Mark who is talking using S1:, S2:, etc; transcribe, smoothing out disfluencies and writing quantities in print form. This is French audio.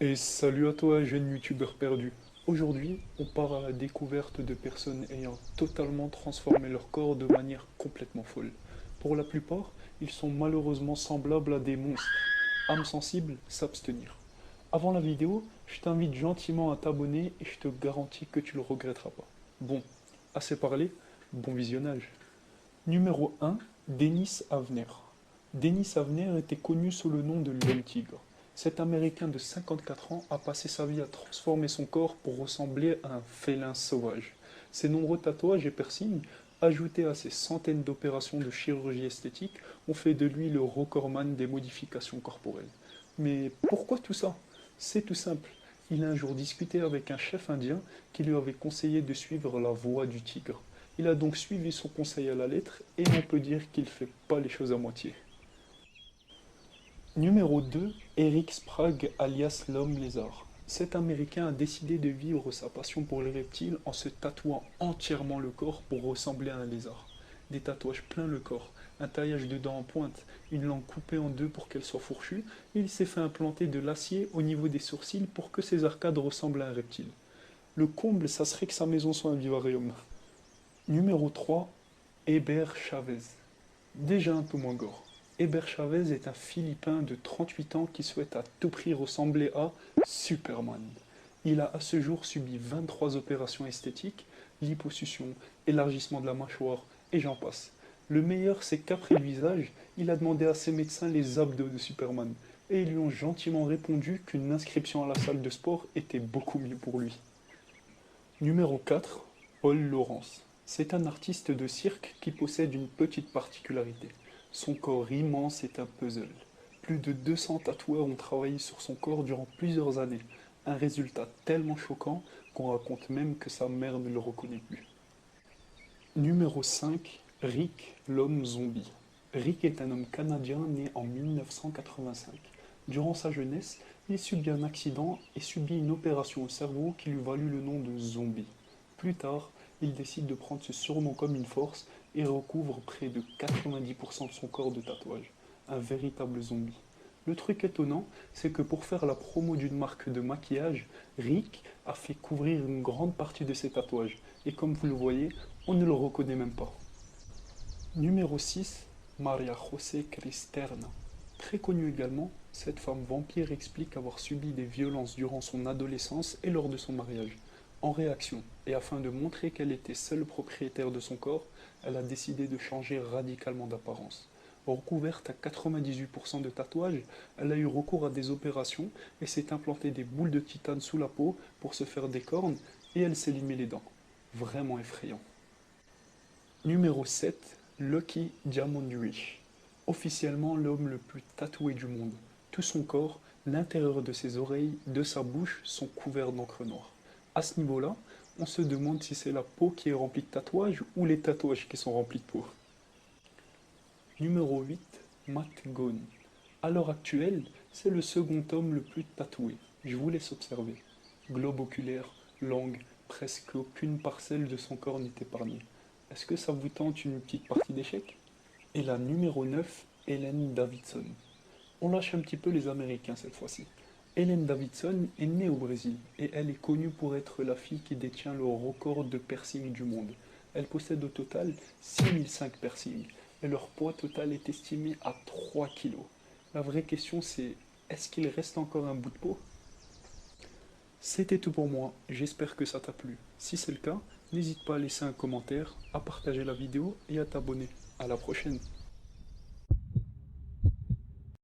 S1: Et salut à toi, jeune youtubeur perdu. Aujourd'hui, on part à la découverte de personnes ayant totalement transformé leur corps de manière complètement folle. Pour la plupart, ils sont malheureusement semblables à des monstres. Âme sensible, s'abstenir. Avant la vidéo, je t'invite gentiment à t'abonner et je te garantis que tu le regretteras pas. Bon, assez parlé, bon visionnage. Numéro 1, Denis Avner. Denis Avner était connu sous le nom de l'homme tigre. Cet Américain de 54 ans a passé sa vie à transformer son corps pour ressembler à un félin sauvage. Ses nombreux tatouages et piercings, ajoutés à ses centaines d'opérations de chirurgie esthétique, ont fait de lui le recordman des modifications corporelles. Mais pourquoi tout ça? C'est tout simple. Il a un jour discuté avec un chef indien qui lui avait conseillé de suivre la voie du tigre. Il a donc suivi son conseil à la lettre et on peut dire qu'il ne fait pas les choses à moitié. Numéro 2, Eric Sprague alias l'homme lézard. Cet Américain a décidé de vivre sa passion pour les reptiles en se tatouant entièrement le corps pour ressembler à un lézard. Des tatouages plein le corps, un taillage de dents en pointe, une langue coupée en deux pour qu'elle soit fourchue, et il s'est fait implanter de l'acier au niveau des sourcils pour que ses arcades ressemblent à un reptile. Le comble, ça serait que sa maison soit un vivarium. Numéro 3, Hébert Chavez. Déjà un peu moins gore. Hébert Chavez est un Philippin de 38 ans qui souhaite à tout prix ressembler à Superman. Il a à ce jour subi 23 opérations esthétiques, liposuction, élargissement de la mâchoire, et j'en passe. Le meilleur, c'est qu'après le visage, il a demandé à ses médecins les abdos de Superman, et ils lui ont gentiment répondu qu'une inscription à la salle de sport était beaucoup mieux pour lui. Numéro 4, Paul Laurence. C'est un artiste de cirque qui possède une petite particularité. Son corps immense est un puzzle. Plus de 200 tatoueurs ont travaillé sur son corps durant plusieurs années. Un résultat tellement choquant qu'on raconte même que sa mère ne le reconnaît plus. Numéro 5, Rick, l'homme zombie. Rick est un homme canadien né en 1985. Durant sa jeunesse, il subit un accident et subit une opération au cerveau qui lui valut le nom de zombie. Plus tard, il décide de prendre ce surnom comme une force et recouvre près de 90% de son corps de tatouage. Un véritable zombie. Le truc étonnant, c'est que pour faire la promo d'une marque de maquillage, Rick a fait couvrir une grande partie de ses tatouages. Et comme vous le voyez, on ne le reconnaît même pas. Numéro 6, Maria José Cristerna. Très connue également, cette femme vampire explique avoir subi des violences durant son adolescence et lors de son mariage. En réaction, et afin de montrer qu'elle était seule propriétaire de son corps, elle a décidé de changer radicalement d'apparence. Recouverte à 98% de tatouages, elle a eu recours à des opérations et s'est implantée des boules de titane sous la peau pour se faire des cornes et elle s'est limé les dents. Vraiment effrayant. Numéro 7, Lucky Diamondrich. Officiellement l'homme le plus tatoué du monde. Tout son corps, l'intérieur de ses oreilles, de sa bouche sont couverts d'encre noire. À ce niveau-là, on se demande si c'est la peau qui est remplie de tatouages ou les tatouages qui sont remplis de peau. Numéro 8, Matt Gone. À l'heure actuelle, c'est le second homme le plus tatoué. Je vous laisse observer. Globe oculaire, langue, presque aucune parcelle de son corps n'est épargnée. Est-ce que ça vous tente une petite partie d'échecs? Et la numéro 9, Helen Davidson. On lâche un petit peu les Américains cette fois-ci. Helen Davidson est née au Brésil et elle est connue pour être la fille qui détient le record de piercings du monde. Elle possède au total 6005 piercings et leur poids total est estimé à 3 kilos. La vraie question c'est, est-ce qu'il reste encore un bout de peau? C'était tout pour moi, j'espère que ça t'a plu. Si c'est le cas, n'hésite pas à laisser un commentaire, à partager la vidéo et à t'abonner. À la prochaine.